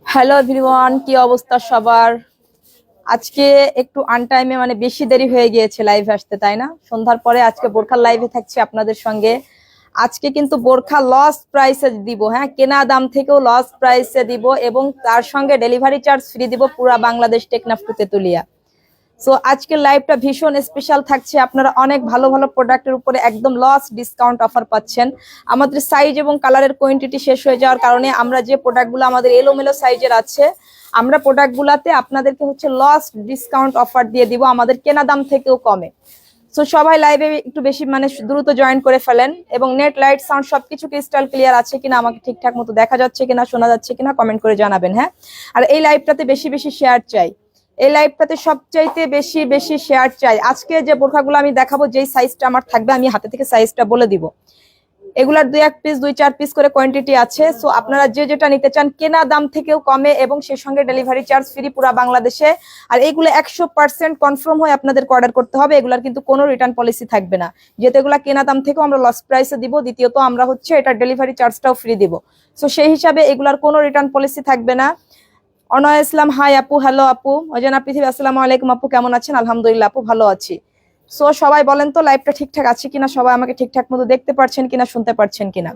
Hello everyone, কি অবস্থা সবার? আজকে একটু আনটাইমে মানে বেশি দেরি হয়ে গিয়েছে লাইভে আসতে, তাই না? সন্ধ্যার পরে আজকে বোরখার লাইভে থাকছি আপনাদের সঙ্গে। আজকে কিন্তু বোরখা লস প্রাইসে দিব, হ্যাঁ, কেনা দাম থেকেও লস প্রাইসে দিব এবং তার সঙ্গে ডেলিভারি চার্জ ফ্রি দিব পুরা বাংলাদেশ টেকনাফ টু তেতুলিয়া। সো আজকের লাইভটা ভীষণ স্পেশাল থাকছে। আপনারা অনেক ভালো ভালো প্রোডাক্টের উপরে একদম লস ডিসকাউন্ট অফার পাচ্ছেন। আমাদের সাইজ এবং কালারের কোয়ান্টিটি শেষ হয়ে যাওয়ার কারণে আমরা যে প্রোডাক্টগুলো আমাদের এলোমেলো সাইজের আছে, আমরা প্রোডাক্টগুলোতে আপনাদেরকে হচ্ছে লস ডিসকাউন্ট অফার দিয়ে দিব আমাদের কেনা দাম থেকেও কমে। সো সবাই লাইভে একটু বেশি মানে দ্রুত জয়েন করে ফেলেন এবং নেট লাইট সাউন্ড সবকিছু ক্রিস্টাল ক্লিয়ার আছে কিনা, আমাকে ঠিকঠাক মতো দেখা যাচ্ছে কিনা, শোনা যাচ্ছে কিনা কমেন্ট করে জানাবেন, হ্যাঁ। আর এই লাইভটাতে বেশি বেশি শেয়ার চাই, এই লাইভটাতে সবচাইতে বেশি বেশি শেয়ার চাই। আজকে যে বোরখাগুলো আমি দেখাবো, যেই সাইজটা আমার থাকবে আমি হাতে থেকে সাইজটা বলে দিব। এগুলার 2-1 পিস 2-4 পিস করে কোয়ান্টিটি আছে। সো আপনারা যে যেটা নিতে চান কেনা দাম থেকেও কমে এবং সেই সঙ্গে ডেলিভারি চার্জ ফ্রি পুরা বাংলাদেশে। আর এইগুলো 100% কনফার্ম হয়ে আপনাদেরকে অর্ডার করতে হবে। এগুলার কিন্তু কোনো রিটার্ন পলিসি থাকবে না, যেহেতু এগুলা কেনা দাম থেকেও আমরা লস প্রাইসে দিব। দ্বিতীয়ত আমরা হচ্ছে এটা ডেলিভারি চার্জটাও ফ্রি দিব। সো সেই হিসাবে এগুলার কোনো রিটার্ন পলিসি থাকবে না। অনয় ইসলাম, হাই আপু, হ্যালো আপু। অজানা পৃথিবী, আসসালামু আলাইকুম আপু, কেমন আছেন? আলহামদুলিল্লাহ আপু, ভালো আছি। সো সবাই বলেন তো লাইভটা ঠিকঠাক আছে কিনা, সবাই আমাকে ঠিকঠাক মতো দেখতে পাচ্ছেন কিনা, শুনতে পাচ্ছেন কিনা।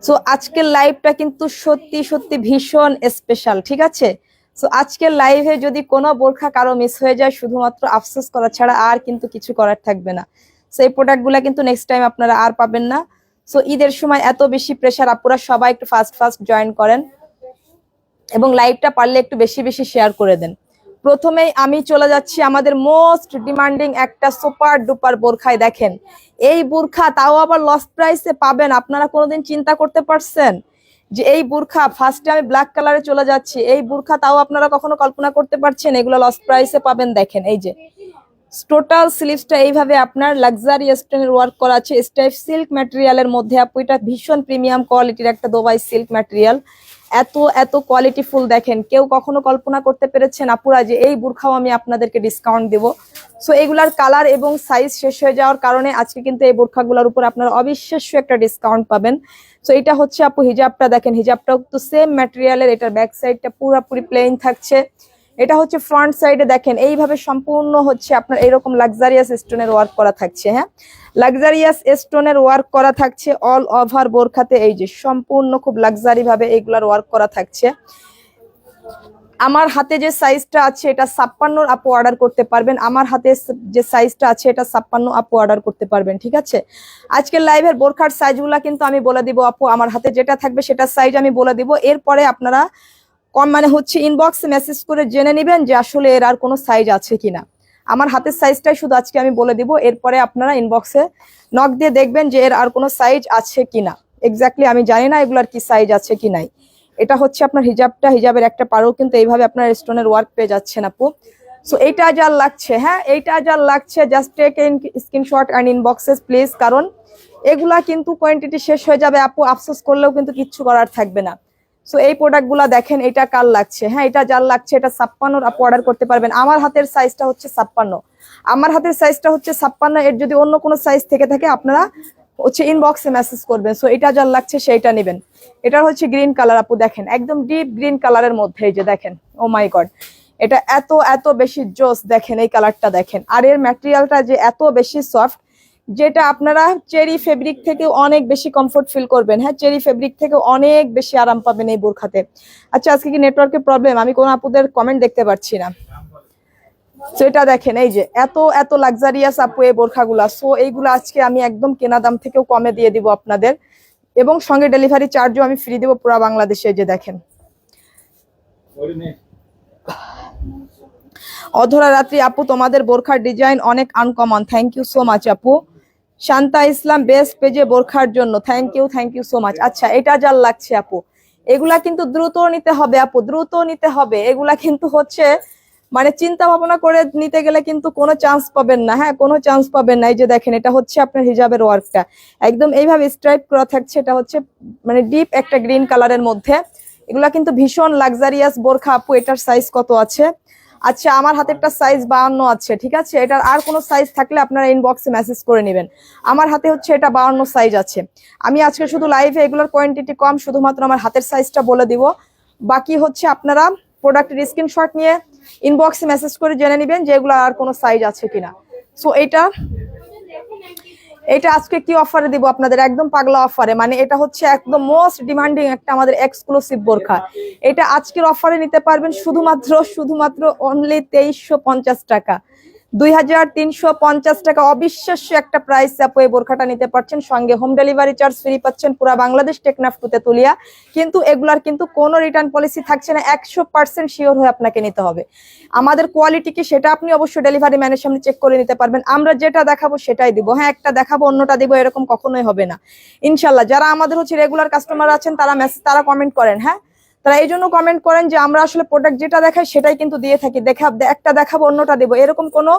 সো আজকের লাইভটা কিন্তু সত্যি সত্যি ভীষণ স্পেশাল, ঠিক আছে? সো আজকের লাইভে যদি কোনো বোরখা কারো মিস হয়ে যায়, শুধুমাত্র আফসোস করা ছাড়া আর কিন্তু কিছু করার থাকবে না। সো এই প্রোডাক্টগুলা কিন্তু নেক্সট টাইম আপনারা আর পাবেন না। সো ঈদের সময় এত বেশি প্রেশার, আপুরা সবাই একটু ফাস্ট ফাস্ট জয়েন করেন এবং লাইভটা পারলে একটু বেশি বেশি শেয়ার করে দেন। প্রথমেই আমি চলে যাচ্ছি আমাদের মোস্ট ডিমান্ডিং একটা সুপার ডুপার বোরখায়। দেখেন এই বোরখা, তাও আবার লস প্রাইসে পাবেন। আপনারা কোনোদিন চিন্তা করতে পারছেন যে এই বোরখা, ফার্স্টে আমি ব্ল্যাক কালারে চলে যাচ্ছি, এই বোরখা তাও আপনারা কখনো কল্পনা করতে পারছেন এগুলো লস প্রাইসে পাবেন? দেখেন এই যে টোটাল স্লিভসটা এইভাবে আপনার লাক্সারি স্টোনের ওয়ার্ক করা আছে, স্টাইফ সিল্ক ম্যাটেরিয়ালের মধ্যে। আপু এটা ভীষণ প্রিমিয়াম কোয়ালিটির একটা দুবাই সিল্ক ম্যাটেরিয়াল, এত এত কোয়ালিটি ফুল। দেখেন কেউ কখনো কল্পনা করতে পেরেছেন আপুরা যে এই বোরখাও আমি আপনাদেরকে ডিসকাউন্ট দেব? সো এগুলার কালার এবং সাইজ শেষ হয়ে যাওয়ার কারণে আজকে কিন্তু এই বোরখাগুলোর উপর আপনারা অবিশ্বাস্য একটা ডিসকাউন্ট পাবেন। সো এটা হচ্ছে আপু হিজাবটা, দেখেন হিজাবটাও তো সেম ম্যাটেরিয়ালের। এটার ব্যাক সাইডটা পুরোপুরি প্লেন থাকছে। এটা হচ্ছে ফ্রন্ট সাইডে, দেখেন এইভাবে সম্পূর্ণ হচ্ছে আপনার এরকম লাক্সারিয়াস স্টোনের ওয়ার্ক করা থাকছে, হ্যাঁ, লাক্সারিয়াস স্টোনের ওয়ার্ক করা থাকছে অল ওভার বোরখাতে। এই যে সম্পূর্ণ খুব লাক্সারি ভাবে এইগুলার ওয়ার্ক করা থাকছে। আমার হাতে যে সাইজটা আছে এটা 56 আপু অর্ডার করতে পারবেন। আমার হাতে যে সাইজটা আছে এটা 56 আপু অর্ডার করতে পারবেন, ঠিক আছে? আজকের লাইভের বোরখার সাইজগুলা কিন্তু আমি বলে দিব আপু, আমার হাতে যেটা থাকবে সেটা সাইজ আমি বলে দিব। এরপরে আপনারা কম মানে হচ্ছে ইনবক্সে মেসেজ করে জেনে নেবেন যে আসলে এর আর কোনো সাইজ আছে কিনা। আমার হাতের সাইজটাই শুধু আজকে আমি বলে দিব, এরপরে আপনারা ইনবক্সে নক দিয়ে দেখবেন যে এর আর কোনো সাইজ আছে কিনা। এক্স্যাক্টলি আমি জানি না এগুলার কি সাইজ আছে কি নাই। এটা হচ্ছে আপনার হিজাবটা, হিজাবের একটা পাড়ও কিন্তু এইভাবে আপনার স্টোনের ওয়ার্ক পেয়ে যাচ্ছেন আপু। সো এইটা যা লাগছে, হ্যাঁ, এইটা যা লাগছে, just take screenshot and inbox us please, কারণ এগুলা কিন্তু কোয়ান্টিটি শেষ হয়ে যাবে আপু। আফসোস করলেও কিন্তু কিচ্ছু করার থাকবে না। সো এই প্রোডাক্টগুলা দেখেন, এটা কার লাগছে, হ্যাঁ, এটা যার লাগছে এটা 56 আপু অর্ডার করতে পারবেন। আমার হাতের সাইজটা হচ্ছে 56, আমার হাতের সাইজটা হচ্ছে 56। এর যদি অন্য কোনো সাইজ থেকে থাকে আপনারা হচ্ছে ইনবক্সে মেসেজ করবেন। সো এটা যার লাগছে সেইটা নেবেন। এটার হচ্ছে গ্রিন কালার আপু, দেখেন একদম ডিপ গ্রিন কালারের মধ্যে। এই যে দেখেন, ও মাই গড, এটা এত এত বেশি জোস, দেখেন এই কালারটা দেখেন, আর এর ম্যাটেরিয়ালটা যে এত বেশি সফট, যেটা আপনারা চেরি ফেব্রিক থেকে অনেক বেশি কমফোর্ট ফিল করবেন। হ্যাঁ, চেরি ফেব্রিক থেকে অনেক বেশি আরাম পাবেন এই বোরখাতে। আচ্ছা, আজকে কি নেটওয়ার্কের প্রবলেম? আমি কোন আপুদের কমেন্ট দেখতে পাচ্ছি না। তো এটা দেখেন, এই যে এত এত লাক্সারিয়াস আপু এই বোরখাগুলা। সো এইগুলো আজকে আমি একদম কেনা দাম থেকেও কমে দিয়ে দিব আপনাদের, এবং সঙ্গে ডেলিভারি চার্জও আমি ফ্রি দিব পুরো বাংলাদেশে। যে দেখেন, অধরা রাত্রি আপু, তোমাদের বোরখার ডিজাইন অনেক uncommon, thank you so much আপু। শান্তা ইসলাম, বেস্ট পেজে বোরখার জন্য, থ্যাংক ইউ সো মাচ। আচ্ছা, এটা যার লাগছে আপু, এগুলা কিন্তু দ্রুত নিতে হবে আপু, দ্রুত নিতে হবে। এগুলা কিন্তু হচ্ছে মানে চিন্তা ভাবনা করে নিতে গেলে কিন্তু কোনো চান্স পাবেন না। হ্যাঁ, কোনো চান্স পাবেন না। এই যে দেখেন, এটা হচ্ছে আপনার হিজাবের ওয়ার্কটা একদম এইভাবে স্ট্রাইপ করা থাকছে। এটা হচ্ছে মানে ডিপ একটা গ্রিন কালারের মধ্যে। এগুলা কিন্তু ভীষণ লাক্সারিয়াস বোরখা আপু। এটার সাইজ কত আছে? আচ্ছা, আমার হাতে একটা সাইজ 52 আছে, ঠিক আছে। এটার আর কোনো সাইজ থাকলে আপনারা ইনবক্সে মেসেজ করে নেবেন। আমার হাতে হচ্ছে এটা 52 সাইজ আছে। আমি আজকে শুধু লাইভে এগুলোর কোয়ান্টিটি কম, শুধুমাত্র আমার হাতের সাইজটা বলে দিব। বাকি হচ্ছে আপনারা প্রোডাক্টের স্ক্রিনশট নিয়ে ইনবক্সে মেসেজ করে জেনে নেবেন যে এগুলো আর কোনো সাইজ আছে কিনা। সো এটা আজকে কি অফারে দিব আপনাদের, একদম পাগলা অফারে। মানে এটা হচ্ছে একদম মোস্ট ডিমান্ডিং একটা আমাদের এক্সক্লুসিভ বোরখা। এটা আজকের অফারে নিতে পারবেন শুধুমাত্র অনলি 2350 টাকা, 2350 টাকা। অবিশ্বাস্য একটা প্রাইস আপু। এই বোরখাটা নিতে পারছেন, সঙ্গে হোম ডেলিভারি চার্জ ফ্রি পাচ্ছেন পুরো বাংলাদেশ, টেকনাফ টু তেতুলিয়া। কিন্তু এগুলার কিন্তু কোনো রিটার্ন পলিসি থাকছে না, 100% শিওর হয়ে আপনাকে নিতে হবে। আমাদের কোয়ালিটি কি সেটা আপনি অবশ্যই ডেলিভারি ম্যানের সামনে চেক করে নিতে পারবেন। আমরা যেটা দেখাবো সেটাই দিব। হ্যাঁ, একটা দেখাবো অন্যটা দিব, এরকম কখনোই হবে না ইনশাল্লাহ। যারা আমাদের হচ্ছে রেগুলার কাস্টমার আছেন তারা কমেন্ট করেন। হ্যাঁ, তারা এই জন্য কমেন্ট করেন যে আমরা আসলে প্রোডাক্ট যেটা দেখাই সেটাই কিন্তু দিয়ে থাকি। একটা দেখাবো অন্যটা দেবো, এরকম কোনো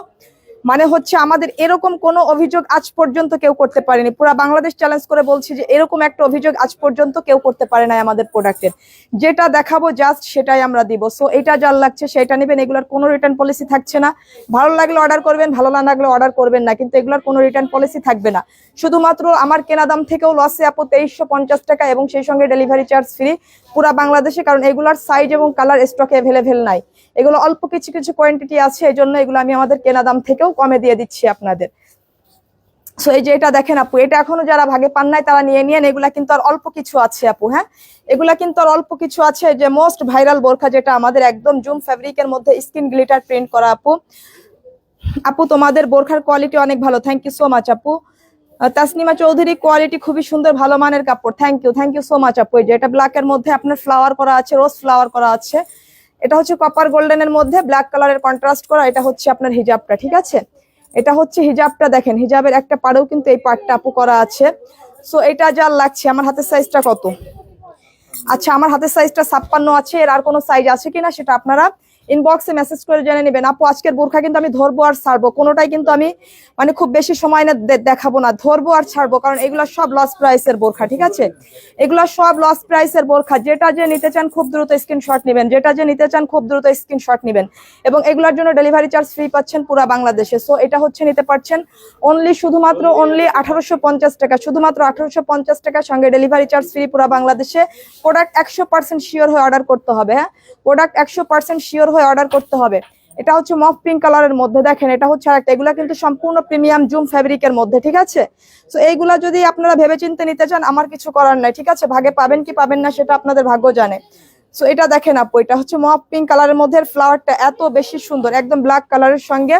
মানে হচ্ছে আমাদের এরকম কোনো অভিযোগ আজ পর্যন্ত কেউ করতে পারেনি। পুরো বাংলাদেশ চ্যালেঞ্জ করে বলছি যে এরকম একটা অভিযোগ আজ পর্যন্ত কেউ করতে পারে না আমাদের প্রোডাক্টের। যেটা দেখাবো জাস্ট সেটাই আমরা দিব। সো এটা যার লাগছে সেটা নেবেন, এগুলোর কোনো রিটার্ন পলিসি থাকছে না। ভালো লাগলে অর্ডার করবেন, ভালো না লাগলে অর্ডার করবেন না, কিন্তু এগুলোর কোনো রিটার্ন পলিসি থাকবে না। শুধুমাত্র আমার কেনা দাম থেকেও লসে আপু 2350 টাকা, এবং সেই সঙ্গে ডেলিভারি চার্জ ফ্রি পুরা বাংলাদেশে। কারণ এগুলার সাইজ এবং কালার স্টকে অ্যাভেলেবেল নাই, এগুলো অল্প কিছু কিছু কোয়ান্টিটি আছে, এই জন্য এগুলো আমি আমাদের কেনা দাম থেকেও কমে দিয়ে দিচ্ছি আপনাদের। সো এই যে এটা দেখেন আপু, এটা এখনো যারা ভাগে পান নাই তারা নিয়ে নিয়েন। এগুলা কিন্তু আর অল্প কিছু আছে আপু। হ্যাঁ, এগুলা কিন্তু আর অল্প কিছু আছে। যে মোস্ট ভাইরাল বোরখা, যেটা আমাদের একদম জুম ফ্যাব্রিকের মধ্যে স্কিন গ্লিটার প্রিন্ট করা আপু। আপু তোমাদের বোরখার কোয়ালিটি অনেক ভালো, থ্যাংক ইউ সো মাচ আপু। তাসনিমা চৌধুরী, কোয়ালিটি খুবই সুন্দর, ভালো মানের কাপড়, থ্যাংক ইউ সো মাচ আপু। এই যে এটা ব্ল্যাকের মধ্যে আপনার ফ্লাওয়ার করা আছে, রোজ ফ্লাওয়ার করা আছে। এটা হচ্ছে কপার গোল্ডেনের মধ্যে ব্ল্যাক কালারের কন্ট্রাস্ট করা। এটা হচ্ছে আপনার হিজাবটা, ঠিক আছে। এটা হচ্ছে হিজাবটা, দেখেন হিজাবের একটা পাড়েও কিন্তু এই পার্টটা আপু করা আছে। সো এটা যার লাগছে, আমার হাতের সাইজটা কত? আচ্ছা, আমার হাতের সাইজটা 56 আছে। এর আর কোনো সাইজ আছে কিনা সেটা আপনারা ইনবক্সে মেসেজ করে জেনে নেবেন আপু। আজকের বোরখা কিন্তু আমি ধরবো আর ছাড়বো, কোনোটাই কিন্তু আমি মানে খুব বেশি সময় না দেখাবো না, ধরবো আর ছাড়বো। কারণ এগুলো সব লস প্রাইসের বোরখা, ঠিক আছে। এগুলো সব লস প্রাইসের বোরখা। যেটা যে নিতে চান খুব দ্রুত স্ক্রিনশট নেবেন, এবং এগুলোর জন্য ডেলিভারি চার্জ ফ্রি পাচ্ছেন পুরো বাংলাদেশে। সো এটা হচ্ছে নিতে পারছেন শুধুমাত্র 1850 টাকা, শুধুমাত্র 1850 টাকা, সঙ্গে ডেলিভারি চার্জ ফ্রি পুরো বাংলাদেশে। প্রোডাক্ট 100% শিওর হয়ে অর্ডার করতে হবে। হ্যাঁ, প্রোডাক্ট 100% শিওর হয়ে অর্ডার করতে হবে। এটা হচ্ছে মফ পিঙ্ক কালারের মধ্যে, দেখেন এটা হচ্ছে আরেকটা। এগুলা কিন্তু সম্পূর্ণ প্রিমিয়াম জুম ফ্যাব্রিকের মধ্যে, ঠিক আছে। তো এইগুলা যদি আপনারা ভেবেচিন্তে নিতে চান, আমার কিছু করার নাই, ঠিক আছে। ভাগে পাবেন কি পাবেন না সেটা আপনাদের ভাগ্য জানে। সো এটা দেখেন আপু, এটা হচ্ছে মফ পিঙ্ক কালারের মধ্যে, ফ্লাওয়ারটা এত বেশি সুন্দর, একদম ব্ল্যাক কালারের সঙ্গে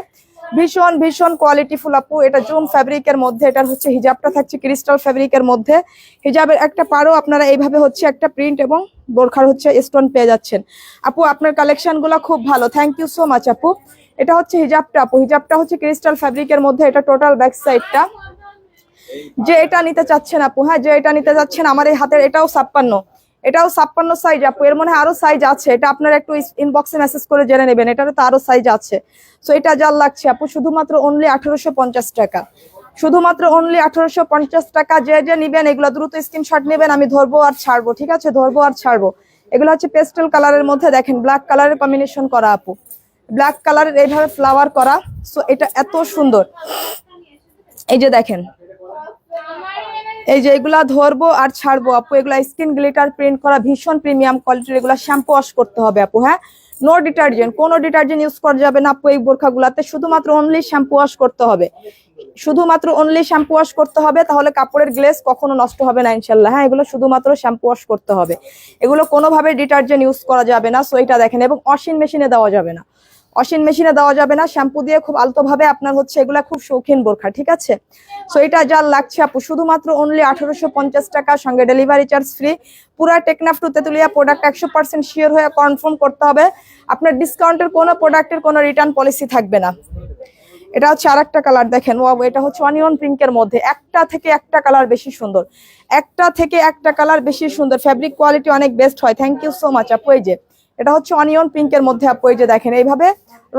ভীষণ কোয়ালিটিফুল আপু। এটা জুম ফ্যাব্রিকের মধ্যে, এটার হচ্ছে হিজাবটা থাকছে ক্রিস্টাল ফ্যাব্রিকের মধ্যে। হিজাবের একটা পাড়ও আপনারা এইভাবে হচ্ছে একটা প্রিন্ট এবং বোরখার হচ্ছে স্টোন পেয়ে যাচ্ছেন আপু। আপনার কালেকশন গুলো খুব ভালো, থ্যাংক ইউ সো মাচ আপু। এটা হচ্ছে হিজাবটা আপু, হিজাবটা হচ্ছে ক্রিস্টাল ফ্যাব্রিকের মধ্যে। এটা টোটাল ব্যাক সাইডটা। যে এটা নিতে চাচ্ছেন আপু, হ্যাঁ যে এটা নিতে চাচ্ছেন, আমার এই হাতের এটাও 56 সাইজ আপু। এর মনে হয় আরো সাইজ আছে, এটা আপনারা একটু ইনবক্সে মেসেজ করে জেনে নেবেন, এটারও তো আরো সাইজ আছে। সো এটা যার লাগছে আপু, শুধুমাত্র অনলি 1850 টাকা, শুধুমাত্র অনলি 1850 টাকা। যে যে নিবেন এগুলো দ্রুত স্ক্রিনশট নেবেন, আমি ধরবো আর ছাড়বো, ঠিক আছে, ধরবো আর ছাড়বো। এগুলো হচ্ছে পেস্টেল কালারের মধ্যে, দেখেন ব্ল্যাক কালারের কম্বিনেশন করা আপু, ব্ল্যাক কালারের এইভাবে ফ্লাওয়ার করা। সো এটা এত সুন্দর, এই যে দেখেন, এই যে এগুলা ধরবো আর ছাড়বো আপু। এগুলা স্কিন গ্লিটার প্রিন্ট করা, ভীষণ প্রিমিয়াম কোয়ালিটির। এগুলা শ্যাম্পু ওয়াশ করতে হবে আপু। হ্যাঁ, নো ডিটারজেন্ট, কোনো ডিটারজেন্ট ইউজ করা যাবে না আপু এই বোরখাগুলাতে, শুধুমাত্র অনলি শ্যাম্পু ওয়াশ করতে হবে, শুধুমাত্র অনলি শ্যাম্পু ওয়াশ করতে হবে, তাহলে কাপড়ের গ্লেজ কখনো নষ্ট হবে না ইনশাল্লাহ। হ্যাঁ, এগুলো শুধুমাত্র শ্যাম্পু ওয়াশ করতে হবে, এগুলো কোনোভাবে ডিটারজেন্ট ইউজ করা যাবে না। সো এটা দেখেন, এবং ওয়াশিং মেশিনে দেওয়া যাবে না, ওয়াশিং মেশিনে দেওয়া যাবে না, শ্যাম্পু দিয়ে খুব আলতো ভাবে আপনার হচ্ছে, এগুলা খুব শৌখিন বোরখা, ঠিক আছে। সো এটা যা লাগছে আপু শুধুমাত্র অনলি 1850 টাকা, সঙ্গে ডেলিভারি চার্জ ফ্রি। পুরা Teknaf to Tetulia product 100% sure হয়ে কনফার্ম করতে হবে, আপনার ডিসকাউন্টের কোনো প্রোডাক্টের কোনো রিটার্ন পলিসি থাকবে না। এটা হচ্ছে আরেকটা কালার দেখেন, ওয়াও, এটা হচ্ছে অনিয়ন পিঙ্কের মধ্যে, একটা থেকে একটা কালার বেশি সুন্দর, একটা থেকে একটা কালার বেশি সুন্দর, ফ্যাব্রিক কোয়ালিটি অনেক বেস্ট হয়। থ্যাংক ইউ সো মাচ আপু। এই যে এটা হচ্ছে অনিয়ন পিঙ্কের মধ্যে আপু, এই যে দেখেন এইভাবে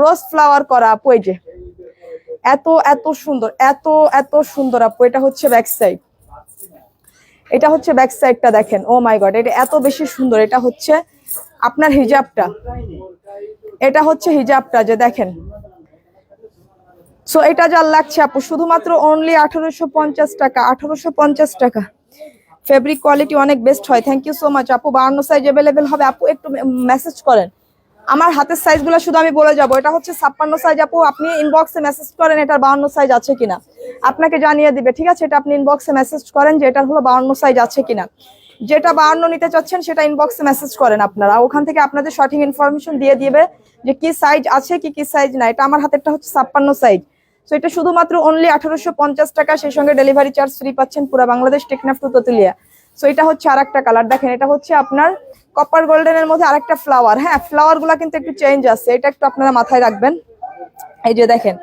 রোজ ফ্লাওয়ার করা আপু, এই যে এত এত সুন্দর, এত এত সুন্দর আপু। এটা হচ্ছে ব্যাক সাইড, এটা হচ্ছে ব্যাক সাইডটা দেখেন, ও মাই গড, এটা এত বেশি সুন্দর। এটা হচ্ছে আপনার হিজাবটা, এটা হচ্ছে হিজাবটা যে দেখেন। সো এটা যা লাগছে আপু শুধুমাত্র অনলি 1850 টাকা, 1850 টাকা। ফেব্রিক কোয়ালিটি অনেক বেস্ট হয়। থ্যাংক ইউ সো মাচ আপু। 52 সাইজ অ্যাভেলেবেল হবে আপু, একটু মেসেজ করেন, আমার হাতের সাইজগুলো শুধু আমি বলে যাবো। এটা হচ্ছে 56 সাইজ আপু, আপনি ইনবক্সে মেসেজ করেন এটার 52 সাইজ আছে কিনা, আপনাকে জানিয়ে দিবে, ঠিক আছে। এটা আপনি ইনবক্সে মেসেজ করেন যে এটার হলো 52 সাইজ আছে কিনা, যেটা 52 নিতে চাচ্ছেন সেটা ইনবক্সে মেসেজ করেন আপনারা, ওখান থেকে আপনাদের সঠিক ইনফরমেশন দিয়ে দিবে যে কি সাইজ আছে কি সাইজ না। এটা আমার হাতেরটা হচ্ছে 56 সাইজ। সো এটা শুধুমাত্র অনলি 1850 টাকা, সেই সঙ্গে ডেলিভারি চার্জ ফ্রি পাচ্ছেন পুরো বাংলাদেশ, টেকনাফ টু তেতুলিয়া। সো এটা হচ্ছে আরেকটা কালার দেখেন, এটা হচ্ছে আপনার কপার গোল্ডেনের মধ্যে আরেকটা ফ্লাওয়ার। হ্যাঁ, ফ্লাওয়ার গুলা কিন্তু একটু চেঞ্জ আছে, এটা একটু আপনারা মাথায় রাখবেন। এই যে দেখেন,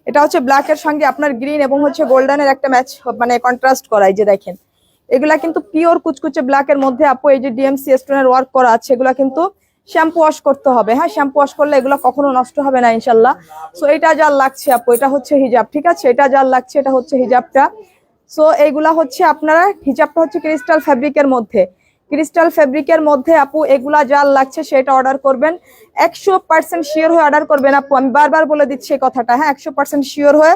এটা হচ্ছে ব্ল্যাক এর সঙ্গে আপনার গ্রিন এবং হচ্ছে গোল্ডেনের একটা ম্যাচ, মানে কন্ট্রাস্ট করা। এই যে দেখেন, এগুলা কিন্তু পিওর কুচকুচে ব্ল্যাক এর মধ্যে আপু, এই যে ডিএমসি স্টোনের ওয়ার্ক করা আছে, এগুলা কিন্তু শ্যাম্পু ওয়াশ করতে হবে। হ্যাঁ, শ্যাম্পু ওয়াশ করলে এগুলো কখনো নষ্ট হবে না ইনশাল্লাহ। সো এটা যা লাগছে আপু, এটা হচ্ছে হিজাব, ঠিক আছে, এটা যা লাগছে এটা হচ্ছে হিজাবটা। সো এইগুলা হচ্ছে আপনারা, হিজাবটা হচ্ছে ক্রিস্টাল ফ্যাব্রিকের মধ্যে, ক্রিস্টাল ফ্যাব্রিকের মধ্যে আপু, এগুলা যা লাগছে সেটা অর্ডার করবেন, 100% শিওর হয়ে অর্ডার করবেন আপু, আমি বারবার বলে দিচ্ছি এই কথাটা। হ্যাঁ, 100% শিওর হয়ে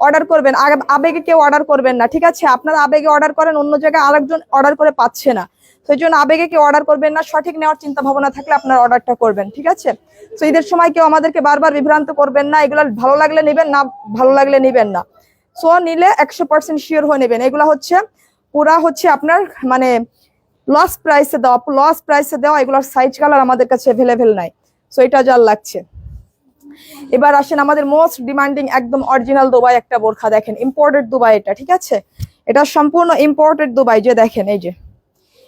অর্ডার করবেন, আবেগে কেউ অর্ডার করবেন না, ঠিক আছে। আপনারা আবেগে অর্ডার করেন, অন্য জায়গায় আরেকজন অর্ডার করে পাচ্ছে না, সেই জন্য আবেগে কেউ অর্ডার করবেন না, সঠিক নেওয়ার চিন্তা ভাবনা থাকলে আপনার অর্ডারটা করবেন, ঠিক আছে। তো ঈদের সময় কেউ আমাদেরকে বারবার বিভ্রান্ত করবেন না, এগুলো ভালো লাগলে নেবেন, না ভালো লাগলে নেবেন না। সো নিলে 100% শিওর হয়ে নেবেন। এগুলা হচ্ছে পুরা হচ্ছে আপনার মানে লস প্রাইসে দেওয়া, লস প্রাইসে দেওয়া, এগুলোর সাইজ কালার আমাদের কাছে অ্যাভেলেবেল নাই। সো এটা যা লাগছে। এবার আসেন আমাদের মোস্ট ডিমান্ডিং একদম অরিজিনাল দুবাই একটা বোরখা দেখেন, ইম্পোর্টেড দুবাই এটা, ঠিক আছে, এটা সম্পূর্ণ ইম্পোর্টেড দুবাই। যে দেখেন এই যে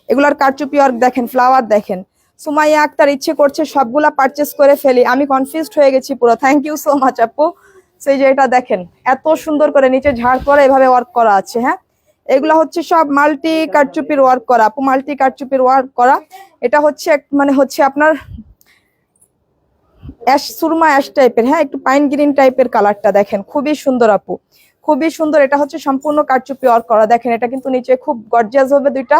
এগুলার কারচুপি ওয়ার্ক দেখেন, ফ্লাওয়ার দেখেন। সুমাইয়া আক্তার ইচ্ছে করছে সবগুলা পারচেস করে ফেলি, আমি কনফিউজড হয়ে গেছি পুরো। থ্যাংক ইউ সো মাচ আপু। সেই যে এটা দেখেন, এত সুন্দর করে নিচে ঝাড় করে এভাবে ওয়ার্ক করা আছে। হ্যাঁ, এগুলা হচ্ছে সব মাল্টি কারচুপির ওয়ার্ক করা আপু, মাল্টি কারচুপির ওয়ার্ক করা। এটা হচ্ছে মানে হচ্ছে আপনার অ্যাশ, সুরমা অ্যাশ টাইপের, হ্যাঁ, একটু পাইন গ্রিন টাইপের কালারটা দেখেন, খুবই সুন্দর আপু, খুবই সুন্দর। এটা হচ্ছে সম্পূর্ণ কারচুপি ওয়ার্ক করা দেখেন, এটা কিন্তু নিচে খুব গর্জিয়াস ভাবে দুইটা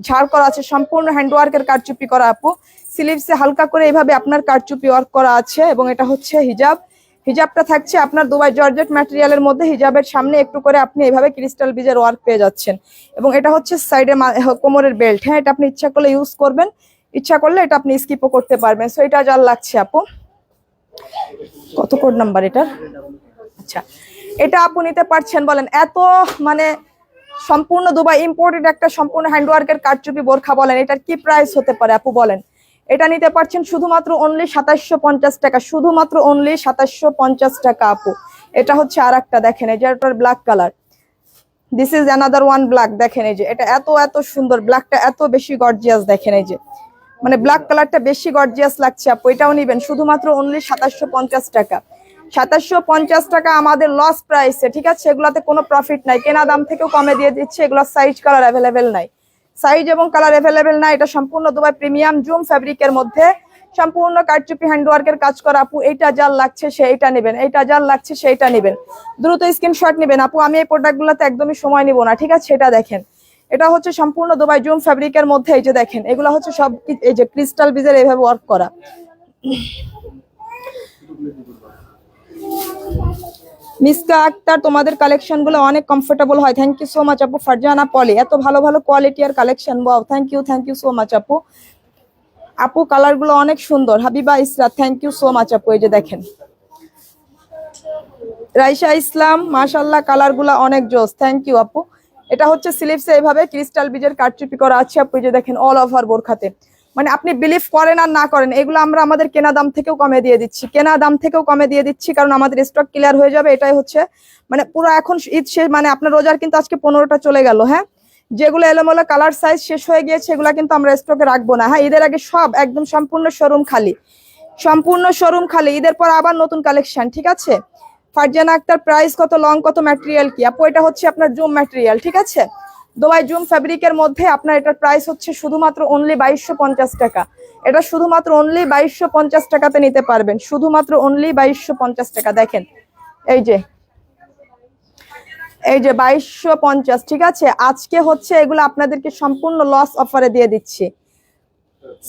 ঝাড় করা আছে, সম্পূর্ণ হ্যান্ড ওয়ার্কের কারচুপি করা আপু। স্লিভসে হালকা করে এইভাবে আপনার কারচুপি ওয়ার্ক করা আছে, এবং এটা হচ্ছে হিজাব, হিজাবটা থাকছে আপনার দুবাই জর্জেট ম্যাটেরিয়ালের মধ্যে, হিজাবের সামনে একটু করে আপনি এইভাবে ক্রিস্টাল বিজের ওয়ার্ক পেয়ে যাচ্ছেন, এবং এটা হচ্ছে সাইডে কোমরের বেল্ট। হ্যাঁ, এটা আপনি ইচ্ছা করলে ইউজ করবেন, ইচ্ছা করলে এটা আপনি স্কিপও করতে পারবেন। সো এটা যা লাগছে আপু, কত কোড নাম্বার এটার? আচ্ছা, এটা আপু নিতে পারছেন বলেন, এত মানে সম্পূর্ণ দুবাই ইম্পোর্টেড একটা সম্পূর্ণ হ্যান্ডওয়ার্কের কারচুপি বোরখা, বলেন এটার কি প্রাইস হতে পারে আপু বলেন? এটা নিতে পারছেন শুধুমাত্র অনলি 2750 টাকা, শুধুমাত্র অনলি 2750 টাকা আপু। এটা হচ্ছে আর একটা দেখেন, এই যে এটার black colour, this is another one black. দেখেন এই যে এটা এত এত সুন্দর, ব্ল্যাকটা এত বেশি গর্জিয়াস, দেখেন এই যে মানে ব্ল্যাক কালারটা বেশি গর্জিয়াস লাগছে আপু, এটাও নিবেন শুধুমাত্র অনলি 2750 টাকা। 2750 টাকা আমাদের লস প্রাইসে, ঠিক আছে, এগুলাতে কোনো প্রফিট নাই, কেনা দাম থেকেও কমে দিয়ে দিচ্ছে, এগুলো সাইজ কালার অ্যাভেলেবেল নাই, সাইজ এবং কালার অ্যাভেলেবেল নাই। এটা সম্পূর্ণ দুবাই প্রিমিয়াম জুম ফ্যাব্রিকের মধ্যে সম্পূর্ণ কারচুপি হ্যান্ডওয়ার্কের কাজ করা আপু। এইটা যার লাগছে সেইটা নেবেন, এইটা যার লাগছে সেইটা নেবেন, দ্রুত স্ক্রিনশট নেবেন আপু। আমি এই প্রোডাক্টগুলোতে একদমই সময় নিব না, ঠিক আছে। এটা দেখেন, এটা হচ্ছে সম্পূর্ণ দুবাই জুম ফ্যাব্রিকের মধ্যে, এই যে দেখেন এগুলো হচ্ছে সব এই যে ক্রিস্টাল বিজের এইভাবে ওয়ার্ক করা। মিসকা আক্তার, তোমাদের কালেকশন গুলো অনেক কমফোর্টেবল হয়, থ্যাংক ইউ সো মাচ আপু। ফারজানা পলি, এত ভালো ভালো কোয়ালিটি আর collection, wow, thank you so much আপু। আপু কালার গুলো অনেক সুন্দর। Habiba Isra, thank you so much আপু। এই যে দেখেন রাইসা ইসলাম, মাশাআল্লাহ কালার গুলা অনেক জোস, থ্যাংক ইউ আপু। এটা হচ্ছে স্লিভসে এইভাবে ক্রিস্টাল বিজের কারচুপি করা আছে আপু। এই যে দেখেন অল ওভার বোরখাতে, মানে আপনি বিলিভ করেন আর না করেন, এগুলো আমরা আমাদের কেনা দাম থেকেও কমে দিয়ে দিচ্ছি, কেনা দাম থেকেও কমে দিয়ে দিচ্ছি, কারণ আমাদের স্টক ক্লিয়ার হয়ে যাবে। এটাই হচ্ছে মানে পুরো এখন ঈদ শেষ, মানে আপনার রোজার কিন্তু আজকে 15টা চলে গেল। হ্যাঁ, যেগুলো এলোমেলো কালার সাইজ শেষ হয়ে গিয়েছে এগুলো কিন্তু আমরা স্টকে রাখবো না। হ্যাঁ, ঈদের আগে সব একদম সম্পূর্ণ শোরুম খালি, সম্পূর্ণ শোরুম খালি। ঈদের পর আবার নতুন কালেকশন, ঠিক আছে। ফারজানা আক্তার, প্রাইস কত, লং কত, ম্যাটেরিয়াল কি আপু? এটা হচ্ছে আপনার জুম ম্যাটেরিয়াল, ঠিক আছে, দুবাই জুম ফ্যাব্রিকের মধ্যে। আপনার এটার প্রাইস হচ্ছে শুধুমাত্র অনলি 2250 টাকা। এটা শুধুমাত্র অনলি 2250 টাকাতে নিতে পারবেন, শুধুমাত্র অনলি 2250 টাকা। দেখেন এই যে, এই যে 2250, ঠিক আছে। আজকে হচ্ছে এগুলো আপনাদেরকে সম্পূর্ণ লস অফারে দিয়ে দিচ্ছি।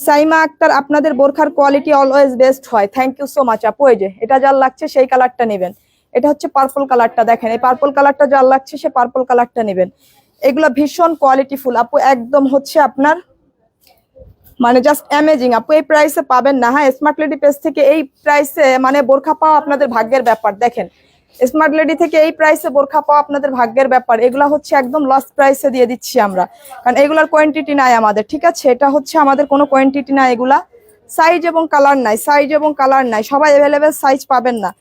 সাইমা আক্তার, আপনাদের বোরখার কোয়ালিটি অলওয়েজ বেস্ট হয়, থ্যাংক ইউ সো মাচ আপু। এই যে এটা যার লাগছে সেই কালারটা নেবেন। এটা হচ্ছে পার্পল কালারটা, দেখেন এই পার্পল কালারটা যার লাগছে সে পার্পল কালারটা নেবেন। এগুলো ভীষণ কোয়ালিটিফুল আপু, একদম হচ্ছে আপনার মানে জাস্ট অ্যামেজিং আপু। এই প্রাইসে পাবেন না। হ্যাঁ, স্মার্ট লেডি পেজ থেকে এই প্রাইসে মানে বোরখা পাওয়া আপনাদের ভাগ্যের ব্যাপার। দেখেন স্মার্ট লেডি থেকে এই প্রাইসে বোরখা পাওয়া আপনাদের ভাগ্যের ব্যাপার। এগুলা হচ্ছে একদম লস প্রাইসে দিয়ে দিচ্ছি আমরা, কারণ এগুলার কোয়ান্টিটি নাই আমাদের, ঠিক আছে। এটা হচ্ছে আমাদের কোনো কোয়ান্টিটি নাই, এগুলা সাইজ এবং কালার নাই, সাইজ এবং কালার নাই, সবাই অ্যাভেলেবেল সাইজ পাবেন না।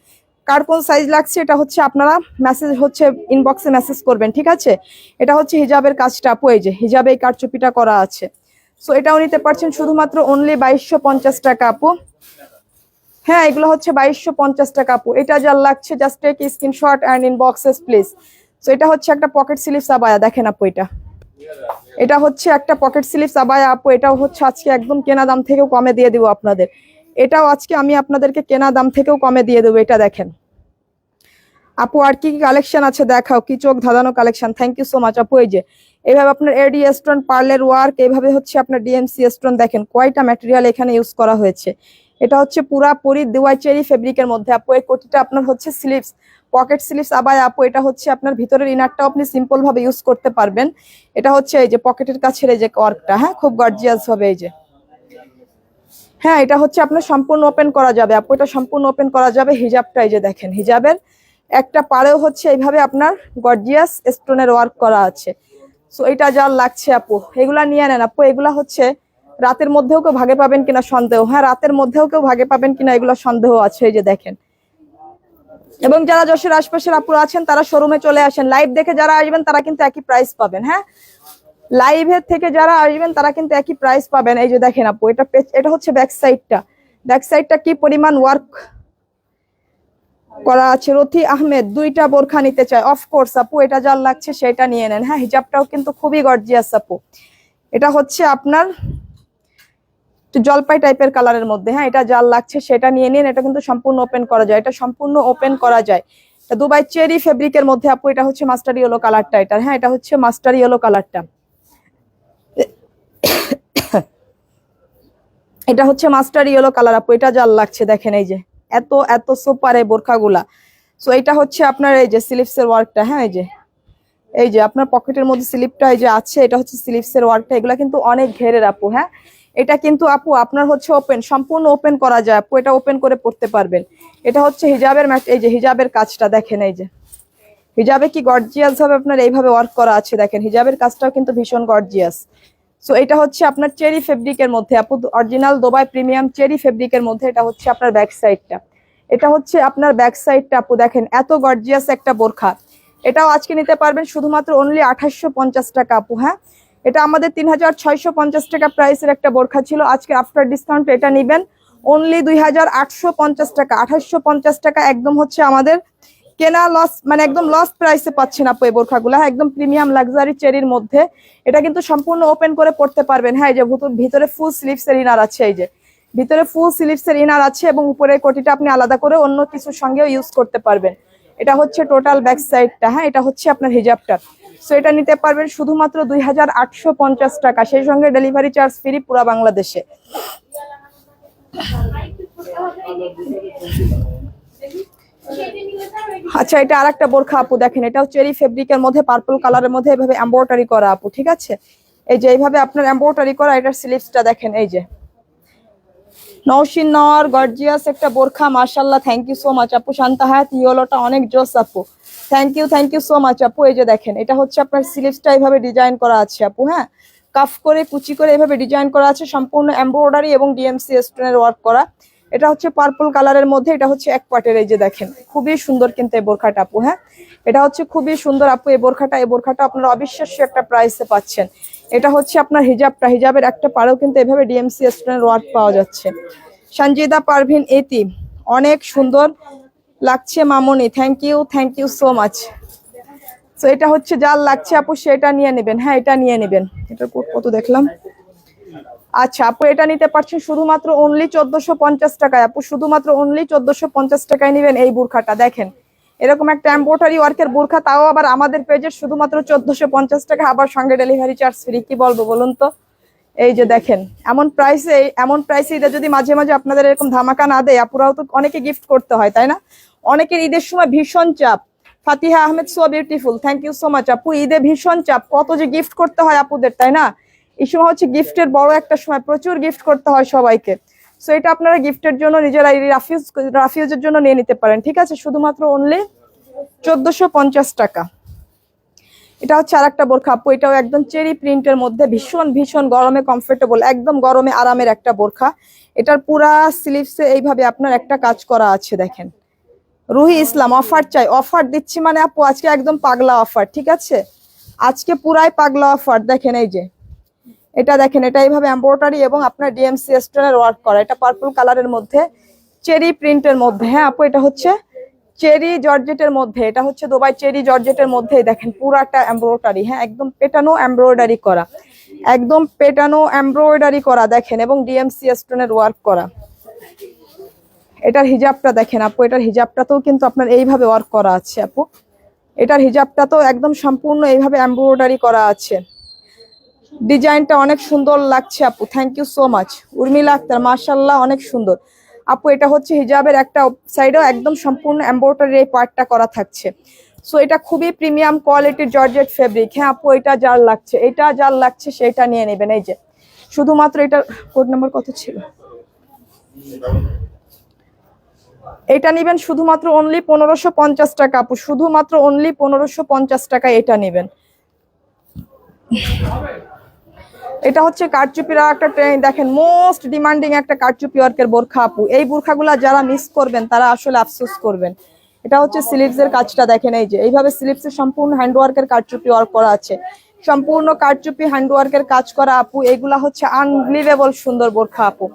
কার কোন সাইজ লাগছে এটা হচ্ছে আপনারা মেসেজ হচ্ছে ইনবক্সে মেসেজ করবেন, ঠিক আছে। এটা হচ্ছে হিজাবের কাজটা আপু, এই যে হিজাবে এই কারচুপিটা করা আছে। সো এটাও নিতে পারছেন শুধুমাত্র অনলি 2250 টাকা আপু। হ্যাঁ, এগুলো হচ্ছে 2250 টাকা আপু। এটা যার লাগছে just take screenshot and inbox us please. So এটা হচ্ছে একটা পকেট স্লিভস আবায়া, দেখেন আপু এটা হচ্ছে একটা পকেট স্লিভস আবায়া আপু। এটাও হচ্ছে আজকে একদম কেনা দাম থেকেও কমে দিয়ে দেবো আপনাদের। এটাও আজকে আমি আপনাদেরকে কেনা দাম থেকেও কমে দিয়ে দেবো। এটা দেখেন আপু, আর কি কি কালেকশন আছে দেখাও, কি চোখ ধাঁধানো collection, thank you so much আপু। এই যে এইভাবে আপনার এডি স্টোন পার্লের ওয়ার্ক, এইভাবে হচ্ছে আপনার ডিএমসি স্টোন, দেখেন কয়টা ম্যাটেরিয়াল এখানে ইউজ করা হয়েছে। এটা হচ্ছে পুরাপুরি দুবাই চেরি ফেব্রিকের মধ্যে আপু। এই কোটিটা আপনার হচ্ছে স্লিভস, পকেট স্লিভস আবায়া আপু। এটা হচ্ছে আপনার ভিতরের ইনারটাও আপনি সিম্পল ভাবে ইউজ করতে পারবেন। এটা হচ্ছে এই যে পকেটের কাছের এই যে ওয়ার্কটা, হ্যাঁ খুব গর্জিয়াস হবে। এই যে হ্যাঁ, এটা হচ্ছে আপনার সম্পূর্ণ ওপেন করা যাবে আপু, এটা সম্পূর্ণ ওপেন করা যাবে। হিজাবটা এই যে দেখেন, হিজাবের একটা পাড়েও হচ্ছে এইভাবে আপনার গর্জিয়াস স্টোনের ওয়ার্ক করা আছে। সো এটা যার লাগছে আপু এগুলা নিয়ে নেন আপু। এগুলা হচ্ছে রাতের মধ্যেও কেউ ভাগে পাবেন কিনা সন্দেহ, হ্যাঁ রাতের মধ্যেও কেউ ভাগে পাবেন কিনা এগুলো সন্দেহ আছে। এই যে দেখেন, এবং যারা যশোর আশপাশের আপুরা আছেন তারা শোরুমে চলে আসেন। লাইভ দেখে যারা আসবেন তারা কিন্তু একই প্রাইস পাবেন। হ্যাঁ, লাইভের থেকে যারা আসবেন তারা কিন্তু একই প্রাইস পাবেন। এই যে দেখেন আপু, এটা হচ্ছে ব্যাক সাইডটা, ব্যাক সাইডটা কি পরিমাণ ওয়ার্ক করা আছে। রথি আহমেদ, দুইটা বোরখা নিতে চায়, অফকোর্স আপু এটা যার লাগছে সেটা নিয়ে নেন। হ্যাঁ, হিজাবটাও কিন্তু খুবই গর্জিয়াস আপু। এটা হচ্ছে আপনার জলপাই টাইপের কালারের মধ্যে। হ্যাঁ, এটা যার লাগছে সেটা নিয়ে নিন। এটা কিন্তু সম্পূর্ণ ওপেন করা যায়, এটা সম্পূর্ণ ওপেন করা যায়। এটা দুবাই চেরি ফেব্রিকের মধ্যে আপু। এটা হচ্ছে মাস্টার ইয়েলো কালারটা এটা। হ্যাঁ, এটা হচ্ছে মাস্টার ইয়েলো কালারটা, এটা হচ্ছে মাস্টার ইয়েলো কালার আপু। এটা যার লাগছে দেখেন, এই যে এত এত সুপার এই বোরখাগুলা। সো এটা হচ্ছে আপনার এই যে স্লিভস এর ওয়ার্কটা। হ্যাঁ, এই যে আপনার পকেটের মধ্যে স্লিপটা এই যে আছে, এটা হচ্ছে স্লিভস এর ওয়ার্কটা। এগুলা কিন্তু অনেক ঘেরের আপু। হ্যাঁ, এটা কিন্তু আপু আপনার হচ্ছে ওপেন, সম্পূর্ণ ওপেন করা যায় আপু। এটা ওপেন করে পড়তে পারবেন। এটা হচ্ছে হিজাবের এই যে হিজাবের কাজটা দেখেন, এই যে হিজাবে কি গর্জিয়াস ভাবে আপনার এইভাবে ওয়ার্ক করা আছে। দেখেন হিজাবের কাজটাও কিন্তু ভীষণ গর্জিয়াস। সো এটা হচ্ছে আপনার চেরি ফেব্রিকের মধ্যে আপু, অরিজিনাল দুবাই প্রিমিয়াম চেরি ফেব্রিকের মধ্যে। এটা হচ্ছে আপনার ব্যাক সাইডটা, এটা হচ্ছে আপনার ব্যাক সাইডটা আপু। দেখেন এত গর্জিয়াস একটা বোরখা। এটাও আজকে নিতে পারবেন শুধুমাত্র অনলি 2850 টাকা আপু। হ্যাঁ, এটা আমাদের 3650 টাকা প্রাইসের একটা বোরখা ছিল, আজকে আফটার ডিসকাউন্ট এটা নিবেন অনলি 2850 টাকা। 2850 টাকা একদম হচ্ছে আমাদের কেনা লস, মানে একদম লস প্রাইসে পাচ্ছেন আপু এই বোরখাগুলো। একদম প্রিমিয়াম লাক্সারি চেরির মধ্যে। এটা কিন্তু সম্পূর্ণ ওপেন করে পড়তে পারবেন। হ্যাঁ, এই যে ভিতরে ফুল স্লিভস এর ইনার আছে, এই যে ভিতরে ফুল স্লিভস এর ইনার আছে, এবং উপরের কোটিটা আপনি আলাদা করে অন্য কিছুর সঙ্গেও ইউজ করতে পারবেন। এটা হচ্ছে টোটাল ব্যাক সাইডটা। হ্যাঁ, এটা হচ্ছে আপনার হিজাবটা। সো এটা নিতে পারবেন শুধুমাত্র 2850 টাকা, সেই সঙ্গে ডেলিভারি চার্জ ফ্রি পুরো বাংলাদেশে। আচ্ছা, এটা আরেকটা বোরখা আপু। দেখেন এটাও চেরি ফেব্রিকের মধ্যে পার্পল কালারের মধ্যে এভাবে এমব্রয়ডারি করা আপু, ঠিক আছে। এই যে এইভাবে আপনার এমব্রয়ডারি করা, এটার স্লিভসটা দেখেন, এই যে নওশিন নওয়ার গর্জিয়াস একটা বোরখা, মাশাআল্লাহ, থ্যাংক ইউ সো মাচ আপু। শান্তা হায়াত ইয়েলোটা অনেক জোস আপু, থ্যাংক ইউ সো মাচ আপু। এই যে দেখেন, এটা হচ্ছে আপনার স্লিভসটা এইভাবে ডিজাইন করা আছে আপু, হ্যাঁ, কাফ করে কুচি করে এইভাবে ডিজাইন করা আছে, সম্পূর্ণ এমব্রয়ডারি এবং ডিএমসি স্টোনের ওয়ার্ক করা। এটা হচ্ছে পার্পল কালারের মধ্যে, এটা হচ্ছে এক পার্টের। এই যে দেখেন, খুবই সুন্দর কিন্তু এই বোরখাটা আপু, হ্যাঁ, এটা হচ্ছে খুবই সুন্দর আপু এই বোরখাটা আপনারা অবিশ্বাস্য একটা প্রাইসে পাচ্ছেন। এটা হচ্ছে আপনার হিজাবের একটা পাড়েও কিন্তু এভাবে ডিএমসি স্টোনের ওয়ার্ক পাওয়া যাচ্ছে। সঞ্জিদা পারভিন এতি, অনেক সুন্দর লাগছে মামনি, থ্যাংক ইউ সো মাচ। তো এটা হচ্ছে যার লাগছে আপু সেটা নিয়ে নেবেন, হ্যাঁ এটা নিয়ে নেবেন। এটা কত দেখলাম, আচ্ছা আপু এটা নিতে পারছেন শুধুমাত্র অনলি 1450 টাকায় আপু, শুধুমাত্র অনলি 1450 টাকায় নেবেন এই বোরখাটা। দেখেন এরকম একটা এমব্রয়ডারি ওয়ার্কের বোরখা, তাও আবার আমাদের পেজের শুধুমাত্র 1450 টাকা, আবার সঙ্গে ডেলিভারি চার্জ ফ্রি। কি বলবো বলুন তো? এই যে দেখেন, এমন প্রাইসে ঈদে যদি মাঝে মাঝে আপনাদের এরকম ধামাকা না দেয়, আপুরাও তো অনেকে গিফট করতে হয় তাই না? অনেকের ঈদের সময় ভীষণ চাপ। Fatiha Ahmed so beautiful, thank you so much আপু। ঈদে ভীষণ চাপ, কত যে গিফট করতে হয় আপুদের তাই না? এই সময় হচ্ছে গিফটের বড় একটা সময়, প্রচুর গিফট করতে হয় সবাইকে। সো এটা আপনারা গিফটের জন্য নিজেরা রাফিউজের জন্য নিয়ে নিতে পারেন, ঠিক আছে? শুধুমাত্র অনলি 1450 টাকা। এটা হচ্ছে আর একটা বোরখা আপু, এটাও একদম চেরি প্রিন্টের মধ্যে, ভীষণ গরমে কমফোর্টেবল, একদম গরমে আরামের একটা বোরখা। এটার পুরা স্লিভসে এইভাবে আপনার একটা কাজ করা আছে দেখেন। রুহি ইসলাম, অফার চাই, অফার দিচ্ছি মানে আপু আজকে একদম পাগলা অফার, ঠিক আছে? আজকে পুরাই পাগলা অফার। দেখেন এই যে এটা দেখেন, এটা এইভাবে এমব্রয়ডারি এবং আপনার ডিএমসি স্টোনের ওয়ার্ক করা, এটা পার্পল কালারের মধ্যে চেরি প্রিন্টের মধ্যে, হ্যাঁ আপু এটা হচ্ছে চেরি জর্জেটের মধ্যে, এটা হচ্ছে দুবাই চেরি জর্জেটের মধ্যে। দেখেন পুরাটা এমব্রয়ডারি, হ্যাঁ একদম পেটানো এমব্রয়ডারি করা, একদম পেটানো এমব্রয়ডারি করা দেখেন, এবং ডিএমসি স্টোনের ওয়ার্ক করা। এটার হিজাবটা দেখেন আপু, এটার হিজাবটাতেও কিন্তু আপনার এইভাবে ওয়ার্ক করা আছে আপু, এটার হিজাবটাতেও একদম সম্পূর্ণ এইভাবে এমব্রয়ডারি করা আছে। ডিজাইনটা অনেক সুন্দর লাগছে আপু, thank you so much. Urmila Akter, মাশাআল্লাহ অনেক সুন্দর আপু। এটা হচ্ছে হিজাবের একটা সাইডেও একদম সম্পূর্ণ এমব্রয়ডারি এই পার্টটা করা থাকছে। সো এটা খুবই প্রিমিয়াম কোয়ালিটির জর্জেট ফেব্রিক, হ্যাঁ আপু এটা যার লাগছে সেটা নিয়ে নেবেন। এই যে শুধুমাত্র এটার কোড নাম্বার কত ছিল, এটা নেবেন শুধুমাত্র অনলি 1550 টাকা আপু, শুধুমাত্র অনলি 1550 টাকা এটা নেবেন। এটা হচ্ছে কারচুপির একটা ট্রেন, দেখেন মোস্ট ডিমান্ডিং একটা কারচুপি ওয়ার্কের বোরখা আপু। এই বোরখাগুলা যারা মিস করবেন তারা আসলে আফসোস করবেন। এটা হচ্ছে স্লিভসের কাজটা দেখেন, এই যে এইভাবে স্লিভসে সম্পূর্ণ হ্যান্ড ওয়ার্কের কারচুপি ওয়ার্ক করা আছে, সম্পূর্ণ কারচুপি হ্যান্ড ওয়ার্কের কাজ করা আপু। এইগুলা হচ্ছে আনবিলিভেবল সুন্দর বোরখা আপু।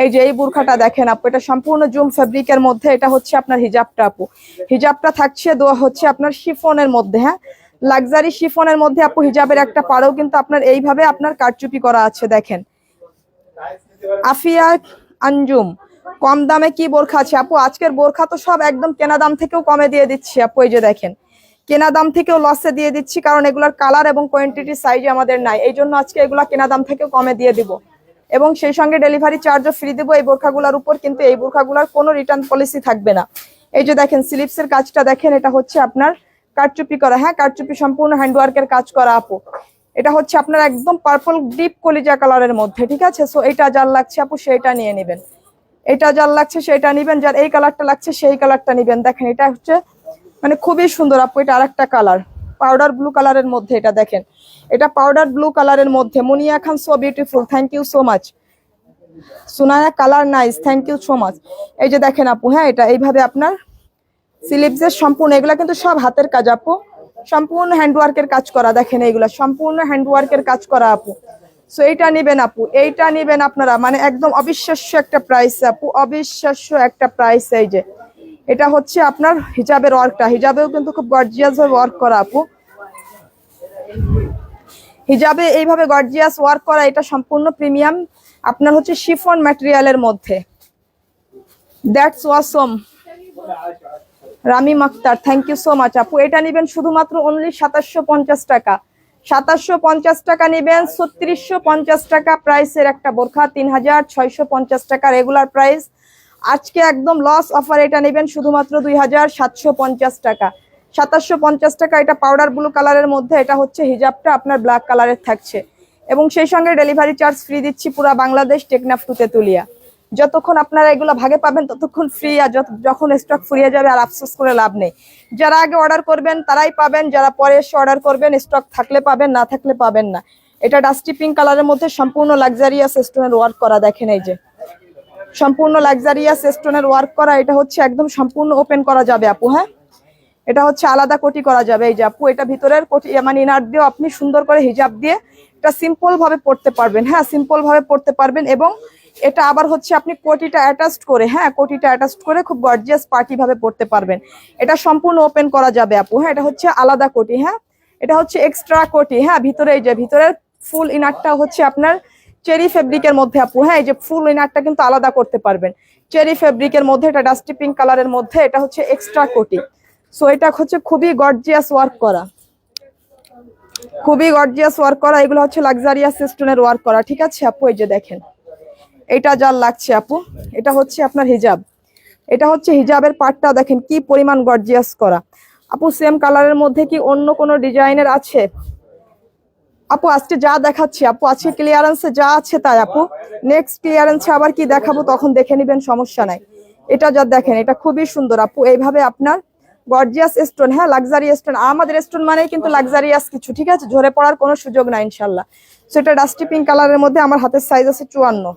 এই যে এই বোরখাটা দেখেন আপু, এটা সম্পূর্ণ জুম ফেব্রিকের মধ্যে। এটা হচ্ছে আপনার হিজাবটা আপু, হিজাবটা থাকছে দেওয়া হচ্ছে আপনার শিফনের মধ্যে, হ্যাঁ লাক্সারি শিফনের মধ্যে আপু। হিজাবের একটা পাড়েও কিন্তু আপনার এইভাবে আপনার কারচুপি করা আছে দেখেন। আফিয়া আঞ্জুম, কম দামে কি বোরখা আছে আপু? আজকের বোরখা তো সব একদম কেনা দাম থেকেও কমে দিয়ে দিচ্ছি আপু। এই যে দেখেন, কেনা দাম থেকেও লসে দিয়ে দিচ্ছি, কারণ এগুলার কালার এবং কোয়ান্টিটি সাইজ আমাদের নাই, এই জন্য আজকে এগুলা কেনা দাম থেকেও কমে দিয়ে দিব, এবং সেই সঙ্গে ডেলিভারি চার্জও ফ্রি দেবো এই বোরখাগুলোর উপর। কিন্তু এই বোরখাগুলোর কোনো রিটার্ন পলিসি থাকবে না। এই যে দেখেন স্লিভসের কাজটা দেখেন, এটা হচ্ছে আপনার কারচুপি করা, হ্যাঁ কারচুপি সম্পূর্ণ হ্যান্ডওয়ার্কের কাজ করা আপু। এটা হচ্ছে আপনার একদম পার্পল ডিপ কলিজা কালারের মধ্যে, ঠিক আছে? সো এটা যার লাগছে আপু সেটা নিয়ে নেবেন, এটা যার লাগছে সেটা নিবেন, যার এই কালারটা লাগছে সেই কালারটা নিবেন। দেখেন এটা হচ্ছে মানে খুবই সুন্দর আপু। এটা আরেকটা কালার পাউডার ব্লু কালারের মধ্যে, এটা দেখেন এটা পাউডার ব্লু কালারের মধ্যে। Munia Khan so beautiful, thank you so much. Sunaya colour nice, thank you so much. এই যে দেখেন আপু, হ্যাঁ এটা এইভাবে আপনার স্লিভসের সম্পূর্ণ, এগুলা কিন্তু সব হাতের কাজ আপু, সম্পূর্ণ হ্যান্ডওয়ার্কের কাজ করা। দেখেন এইগুলা সম্পূর্ণ হ্যান্ডওয়ার্কের কাজ করা আপু। সো এইটা নিবেন আপু, এইটা নিবেন আপনারা, মানে একদম অবিশ্বাস্য একটা প্রাইস আপু, অবিশ্বাস্য একটা প্রাইস। এই যে এটা হচ্ছে আপনার হিজাবের ওয়ার্কটা, হিজাবেও কিন্তু খুব গর্জিয়াস ভাবে ওয়ার্ক করা আপু। হিজাবে এইভাবে গর্জিয়াস ওয়ার্ক করা, এটা সম্পূর্ণ প্রিমিয়াম আপনার হচ্ছে শিফন ম্যাটেরিয়ালের মধ্যে। That's awesome. Ramim Akter, thank you so much আপু। এটা নিবেন শুধুমাত্র অনলি 2750 টাকা, 2750 টাকা নিবেন। 3650 টাকা প্রাইসের একটা বোরখা, 3650 টাকা রেগুলার প্রাইস। আজকে একদম লস অফার, এটা নেবেন শুধুমাত্র 2750 টাকা, 2750 টাকা। এটা পাউডার ব্লু কালারের মধ্যে, এটা হচ্ছে হিজাবটা আপনার ব্ল্যাক কালারের থাকছে, এবং সেই সঙ্গে ডেলিভারি চার্জ ফ্রি দিচ্ছি পুরা বাংলাদেশ, টেকনাফ টু তেতুলিয়া। যতক্ষণ আপনারা এগুলো ভাগে পাবেন ততক্ষণ ফ্রি, আর যখন স্টক ফুরিয়ে যাবে আর আফসোস করে লাভ নেই। যারা আগে অর্ডার করবেন তারাই পাবেন, যারা পরে এসে অর্ডার করবেন স্টক থাকলে পাবেন, না থাকলে পাবেন না। এটা ডাস্টি পিঙ্ক কালারের মধ্যে সম্পূর্ণ লাক্সারিয়াস স্টোনের ওয়ার্ক করা, দেখেন এই যে সম্পূর্ণ লাক্সারিয়াস স্টোনের ওয়ার্ক করা। এটা হচ্ছে একদম সম্পূর্ণ ওপেন করা যাবে আপু, হ্যাঁ এটা হচ্ছে আলাদা কোটি করা যাবে। এই যে আপু এটা ভিতরের কোটি মানে ইনার দিয়েও আপনি সুন্দর করে হিজাব দিয়ে এটা সিম্পল ভাবে পড়তে পারবেন, হ্যাঁ সিম্পল ভাবে পড়তে পারবেন। এবং এটা আবার হচ্ছে আপনি কোটিটা অ্যাটাচড করে, হ্যাঁ কোটিটা অ্যাটাচড করে খুব গর্জিয়াস পার্টি ভাবে পড়তে পারবেন। এটা সম্পূর্ণ ওপেন করা যাবে আপু, হ্যাঁ এটা হচ্ছে আলাদা কোটি, হ্যাঁ এটা হচ্ছে এক্সট্রা কোটি। হ্যাঁ ভিতরে এই যে ভিতরের ফুল ইনারটা হচ্ছে আপনার চেরি ফেব্রিকের মধ্যে আপু, হ্যাঁ এই যে ফুল ইনারটা কিন্তু আলাদা করতে পারবেন চেরি ফেব্রিকের মধ্যে। এটা ডাস্টি পিঙ্ক কালারের মধ্যে, এটা হচ্ছে এক্সট্রা কোটি। সো এটা হচ্ছে খুবই গর্জিয়াস ওয়ার্ক করা, খুবই গর্জিয়াস ওয়ার্ক করা। এগুলো হচ্ছে লাক্সারিয়াস স্টোনের ওয়ার্ক করা, ঠিক আছে আপু। এই যে দেখেন এটা যার লাগছে আপু, এটা হচ্ছে আপনার হিজাব, এটা হচ্ছে হিজাবের পার্টটা দেখেন কি পরিমাণ গর্জিয়াস করা আপু। সেম কালারের মধ্যে কি অন্য কোনো ডিজাইনের আছে আপু? আজকে যা দেখাচ্ছি আপু, আজকে ক্লিয়ারেন্সে যা আছে তাই আপু। নেক্সট ক্লিয়ারেন্সে আবার কি দেখাবো তখন দেখে নিবেন, সমস্যা নাই। এটা যা দেখেন এটা খুবই সুন্দর আপু, এইভাবে আপনার গর্জিয়াস স্টোন, হ্যাঁ লাক্সারি স্টোন। আমাদের স্টোন মানেই কিন্তু লাক্সারিয়াস কিছু, ঠিক আছে, ঝরে পড়ার কোনো সুযোগ নাই ইনশাল্লাহ। সেটা ডাস্টি পিঙ্ক কালারের মধ্যে আমার হাতের সাইজ আছে 54,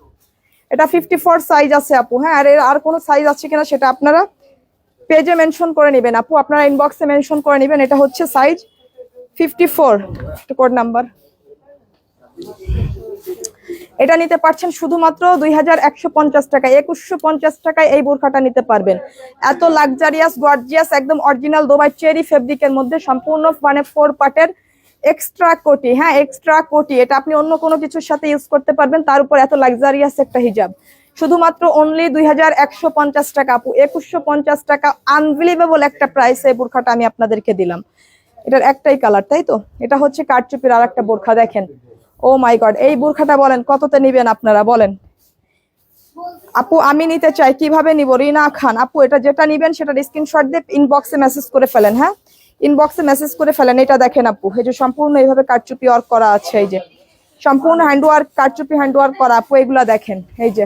এটা 54 সাইজ আছে আপু, হ্যাঁ আর কোনো সাইজ আছে কিনা সেটা আপনারা পেজে মেনশন করে নেবেন আপু, আপনারা ইনবক্সে মেনশন করে নেবেন। এটা হচ্ছে সাইজ 54 কোড নাম্বার। এটা নিতে পারছেন শুধুমাত্র 2150 টাকায়, 2150 টাকায় এই বোরখাটা নিতে পারবেন। এত লাক্সারিয়াস গর্জিয়াস একদম অরিজিনাল দুবাই চেরি ফেব্রিকের মধ্যে সম্পূর্ণ মানে 4 পার্টের এক্সট্রা কোটি, হ্যাঁ এক্সট্রা কোটি। এটা আপনি অন্য কোনো কিছুর সাথে ইউজ করতে পারবেন, তার উপর এত লাক্সারিয়াস একটা হিজাব। শুধুমাত্র অনলি 2150 টাকা আপু, 2150 টাকা। আনবিলিভেবল একটা প্রাইস এই বোরখাটা আমি আপনাদেরকে দিলাম। এটার একটাই কালার, তাই তো? এটা হচ্ছে কারচুপির আর একটা বোরখা, দেখেন ও মাই গড। এই বোরখাটা বলেন কততে নিবেন আপনারা বলেন আপু? আমি নিতে চাই, কিভাবে নিব? রিনা খান আপু, এটা যেটা নিবেন সেটা স্ক্রিনশট দিয়ে ইনবক্সে মেসেজ করে ফেলেন, হ্যাঁ ইনবক্সে মেসেজ করে ফেলেন। এটা দেখেন আপু, এই যে সম্পূর্ণ এইভাবে কারচুপি ওয়ার্ক করা আছে, এই যে সম্পূর্ণ হ্যান্ডওয়ার্ক কারচুপি হ্যান্ডওয়ার্ক করা আপু। এগুলা দেখেন এই যে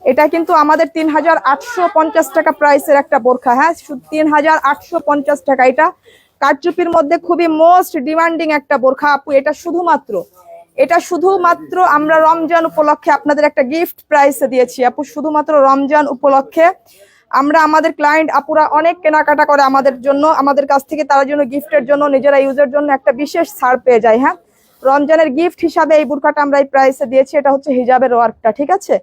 এটা কিন্তু আমাদের 3850 টাকা প্রাইসের একটা বোরখা, হ্যাঁ 3850 টাকা। এটা কারচুপির মধ্যে খুবই মোস্ট ডিমান্ডিং একটা বোরখা আপু। এটা শুধুমাত্র আমরা রমজান উপলক্ষে আপনাদের একটা গিফট প্রাইসে দিয়েছি আপু, শুধুমাত্র রমজান উপলক্ষে। আমরা আমাদের ক্লায়েন্ট আপুরা অনেক কেনাকাটা করে আমাদের জন্য, আমাদের কাছ থেকে তার জন্য গিফটের জন্য নিজেরা ইউজের জন্য একটা বিশেষ ছাড় পেয়ে যায়, হ্যাঁ রমজানের গিফট হিসাবে এই বোরখাটা আমরা এই প্রাইসে দিয়েছি। এটা হচ্ছে হিজাবের ওয়ার্কটা, ঠিক আছে,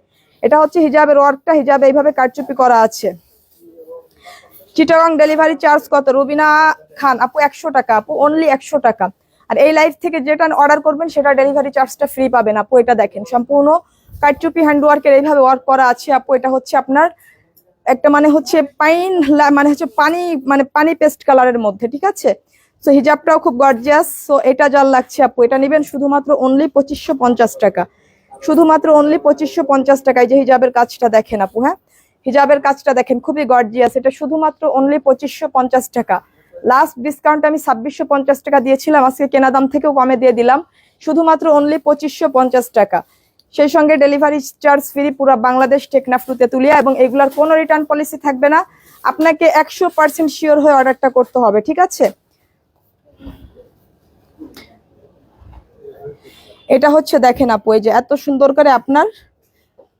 এটা হচ্ছে হিজাবের ওয়ার্কটা। হিজাবে এইভাবে কারচুপি করা আছে। চিটাগাং ডেলিভারি চার্জ কত? রুবিনা খান আপু 100 টাকা আপু, অনলি 100 টাকা। আর এই লাইভ থেকে যেটা অর্ডার করবেন সেটা ডেলিভারি চার্জটা ফ্রি পাবেন আপু। এটা দেখেন সম্পূর্ণ কারচুপি হ্যান্ডওয়ার্কের এইভাবে ওয়ার্ক করা আছে আপু। এটা হচ্ছে আপনার একটা মানে হচ্ছে পানি পেস্ট কালারের মধ্যে, ঠিক আছে। সো হিজাবটাও খুব গর্জিয়াস। সো এটা যার লাগছে আপু, এটা নেবেন শুধুমাত্র অনলি 2550 টাকা, শুধুমাত্র অনলি 2550 টাকায়। যে হিজাবের কাজটা দেখেন আপু, হ্যাঁ হিজাবের কাজটা দেখেন খুবই গর্জিয়াস। এটা শুধুমাত্র অনলি 2550 টাকা। লাস্ট ডিসকাউন্ট আমি 2650 টাকা দিয়েছিলাম, আজকে কেনা দাম থেকেও কমে দিয়ে দিলাম, শুধুমাত্র অনলি 2550 টাকা। সেই সঙ্গে ডেলিভারি চার্জ ফ্রি পুরো বাংলাদেশ, টেকনাফ টু তেতুলিয়া। এবং এগুলার কোনো রিটার্ন পলিসি থাকবে না, আপনাকে 100% শিওর হয়ে অর্ডারটা করতে হবে, ঠিক আছে। এটা হচ্ছে দেখেন আপু, এই যে এত সুন্দর করে আপনার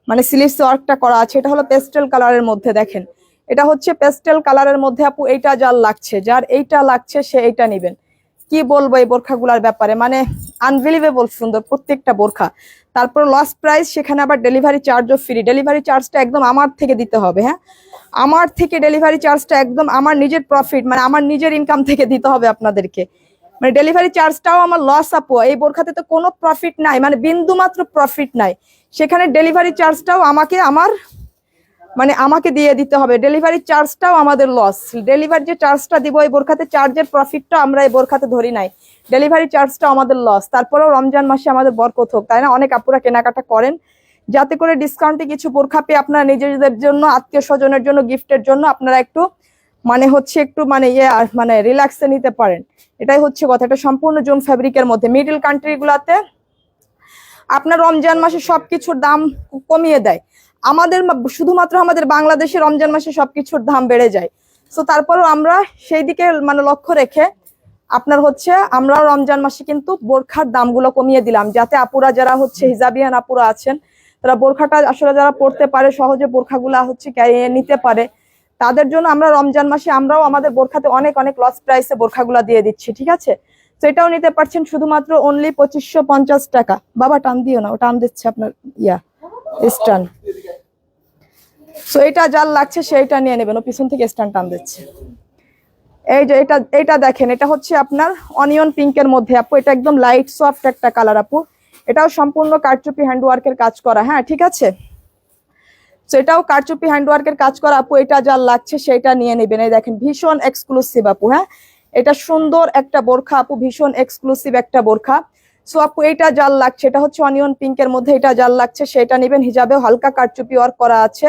মানে স্লিভস ওয়ার্কটা করা আছে। এটা হলো পেস্টেল কালারের মধ্যে, দেখেন এটা হচ্ছে পেস্টেল কালারের মধ্যে আপু। এইটা যার এইটা লাগছে সে এইটা নেবেন। কি বলবো এই বোরখাগুলার ব্যাপারে, মানে আনবিলিভেবল সুন্দর প্রত্যেকটা বোরখা। তারপর লস প্রাইস, সেখানে আবার ডেলিভারি চার্জও ফ্রি। ডেলিভারি চার্জটা একদম আমার থেকে দিতে হবে, হ্যাঁ আমার থেকে ডেলিভারি চার্জটা একদম আমার নিজের প্রফিট, মানে আমার নিজের ইনকাম থেকে দিতে হবে আপনাদেরকে। মানে ডেলিভারি চার্জটাও আমার লস আপু। এই বোরখাতে তো কোনো প্রফিট নাই, মানে বিন্দু মাত্র প্রফিট নাই। সেখানে ডেলিভারি চার্জটাও আমাকে দিয়ে দিতে হবে। ডেলিভারি চার্জটাও আমাদের লস। ডেলিভারি যে চার্জটা দিব এই বোরখাতে, চার্জের প্রফিটটা আমরা এই বোরখাতে ধরি নাই, ডেলিভারি চার্জটাও আমাদের লস। তারপরেও রমজান মাসে আমাদের বরকত হোক, তাই না? অনেক আপুরা কেনাকাটা করেন যাতে করে ডিসকাউন্টে কিছু বোরখা পেয়ে আপনারা নিজেদের জন্য, আত্মীয় স্বজনের জন্য, গিফটের জন্য আপনারা একটু মানে রিল্যাক্সে নিতে পারেন। এটাই হচ্ছে কথা। এটা সম্পূর্ণ জুম ফ্যাব্রিকের মধ্যে। মিডল কান্ট্রি গুলাতে আপনার রমজান মাসে সবকিছুর দাম কমিয়ে দেয়, শুধুমাত্র আমাদের বাংলাদেশে রমজান মাসে সবকিছুর দাম বেড়ে যায়। তো তারপরেও আমরা সেই দিকে মানে লক্ষ্য রেখে আপনার হচ্ছে আমরাও রমজান মাসে কিন্তু বোরখার দামগুলো কমিয়ে দিলাম, যাতে আপুরা যারা হচ্ছে হিজাবিয়ান আপুরা আছেন তারা বোরখাটা আসলে যারা পড়তে পারে, সহজে বোরখাগুলা হচ্ছে নিতে পারে, তাদের জন্য আমরা রমজান মাসে আমরাও আমাদের বোরখাতে অনেক অনেক লস প্রাইসে বোরখাগুলা দিয়ে দিচ্ছি, ঠিক আছে? তো এটাও নিতে পারছেন শুধুমাত্র অনলি 2550 টাকা। বাবা টান দিও না, ও টান দিচ্ছে আপনার স্টান। সো এটা যার লাগছে সেইটা নিয়ে নেবেন, ও পিছন থেকে স্টান টান দিচ্ছে। এই যে এটা দেখেন, এটা হচ্ছে আপনার অনিয়ন পিঙ্কের মধ্যে আপু, এটা একদম লাইট সফট একটা কালার আপু, এটাও সম্পূর্ণ কারচুপি হ্যান্ডওয়ার্কের কাজ করা, হ্যাঁ ঠিক আছে? তো এটাও কারচুপি হ্যান্ডওয়ার্কের কাজ করা আপু, এটা যার লাগছে সেইটা নিয়ে নেবেন। এই দেখেন ভীষণ এক্সক্লুসিভ আপু, হ্যাঁ এটা সুন্দর একটা বোরখা আপু, ভীষণ এক্সক্লুসিভ একটা বোরখা। সো আপু এটা যার লাগছে, এটা হচ্ছে অনিয়ন পিঙ্কের মধ্যে, এটা যার লাগছে সেটা নেবেন, হিজাবেও হালকা কারচুপি ওয়ার্ক করা আছে।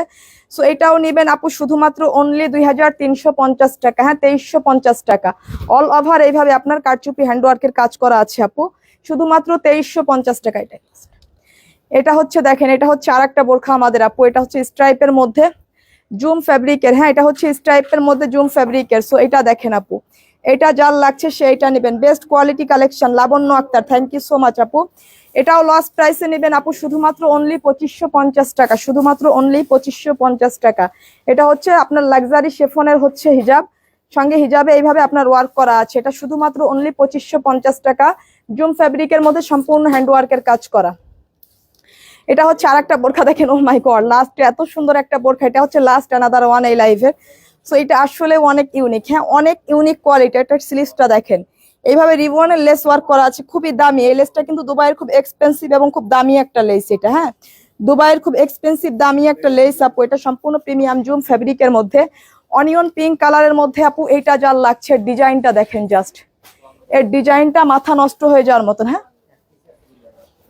সো এটাও নেবেন আপু শুধুমাত্র অনলি 2350 টাকা, হ্যাঁ 2350 টাকা। অল ওভার এইভাবে আপনার কারচুপি হ্যান্ডওয়ার্কের কাজ করা আছে আপু, শুধুমাত্র 2350 টাকা। এটা হচ্ছে দেখেন, এটা হচ্ছে আর একটা বোরখা আমাদের আপু, এটা হচ্ছে স্ট্রাইপের মধ্যে জুম ফ্যাব্রিকের, হ্যাঁ এটা হচ্ছে স্ট্রাইপের মধ্যে জুম ফ্যাব্রিকের। সো এটা দেখেন আপু, এটা যার লাগছে সেইটা নেবেন, best quality collection, Labonno Akter, thank you so much আপু। এটাও লস প্রাইসে নেবেন আপু, শুধুমাত্র অনলি 2550 টাকা, শুধুমাত্র অনলি 2550 টাকা। এটা হচ্ছে আপনার লাক্সারি শেফনের হচ্ছে হিজাব, সঙ্গে হিজাবে এইভাবে আপনার ওয়ার্ক করা আছে, এটা শুধুমাত্র অনলি 2550 টাকা, জুম ফ্যাব্রিকের মধ্যে সম্পূর্ণ হ্যান্ডওয়ার্কের কাজ করা। এটা হচ্ছে আর একটা বোরখা দেখেন, ও মাই গড, লাস্ট এত সুন্দর একটা বোরখা, এটা হচ্ছে লাস্ট অ্যানাদার ওয়ান এই লাইভের। সো এটা আসলে অনেক ইউনিক, হ্যাঁ অনেক ইউনিক কোয়ালিটি। এটার স্লিভসটা দেখেন, এইভাবে রিবনের লেস ওয়ার্ক করা আছে, খুবই দামি। এই লেসটা কিন্তু দুবাইয়ের খুব এক্সপেন্সিভ এবং খুব দামি একটা লেস এটা, হ্যাঁ দুবাইয়ের খুব এক্সপেন্সিভ দামি একটা লেস আপু, এটা সম্পূর্ণ প্রিমিয়াম জুম ফ্যাব্রিকের মধ্যে অনিয়ন পিঙ্ক কালারের মধ্যে আপু। এইটা যার লাগছে, ডিজাইনটা দেখেন জাস্ট, এর ডিজাইনটা মাথা নষ্ট হয়ে যাওয়ার মতন,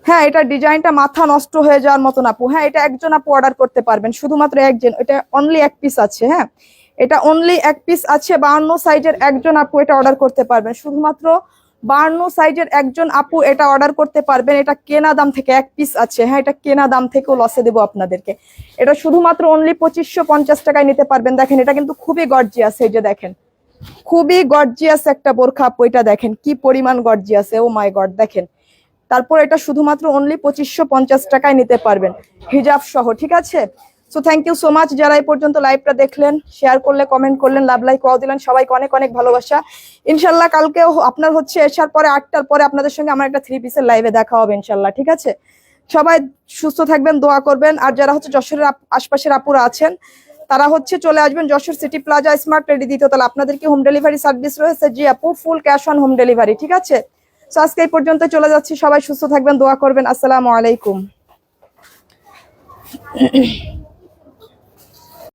হ্যাঁ এটা ডিজাইনটা মাথা নষ্ট হয়ে যাওয়ার মতন আপু। হ্যাঁ এটা একজন আপু অর্ডার করতে পারবেন, শুধুমাত্র একজন, এটা অনলি এক পিস আছে, হ্যাঁ এটা অনলি এক পিস আছে, 52 সাইজের একজন আপু এটা অর্ডার করতে পারবেন, শুধুমাত্র 52 সাইজের একজন আপু এটা অর্ডার করতে পারবেন। এটা কেনা দাম থেকে এক পিস আছে, হ্যাঁ এটা কেনা দাম থেকেও লসে দেবো আপনাদেরকে। এটা শুধুমাত্র অনলি 2550 টাকায় নিতে পারবেন। দেখেন এটা কিন্তু খুবই গর্জিয়াস, এই যে দেখেন খুবই গর্জিয়াস একটা বোরখা আপু, এটা দেখেন কি পরিমাণ গর্জিয়াস, ও মাই গড দেখেন। তারপর এটা শুধুমাত্র অনলি 2550 টাকায় নিতে পারবেন হিজাব সহ, ঠিক আছে? So thank you so much যারা এই পর্যন্ত লাইভটা দেখলেন, শেয়ার করলে, কমেন্ট করলেন, লাভ লাইক ওয়াও দিলেন, সবাইকে অনেক অনেক ভালোবাসা। ইনশাল্লাহ কালকেও আপনার হচ্ছে এসার পরে 8টার পরে আপনাদের সঙ্গে আমার একটা 3 পিসের লাইভে দেখা হবে ইনশাল্লাহ, ঠিক আছে? সবাই সুস্থ থাকবেন, দোয়া করবেন। আর যারা হচ্ছে যশোরের আশপাশের আপুরা আছেন তারা হচ্ছে চলে আসবেন Jessore city plaza smart ready দিতে, তাহলে আপনাদেরকে হোম ডেলিভারি সার্ভিস রয়েছে, জি আপু full cash on home delivery, ঠিক আছে? সো আজকে এই পর্যন্ত চলে যাচ্ছি, সবাই সুস্থ থাকবেন, দোয়া করবেন। আসসালামু আলাইকুম।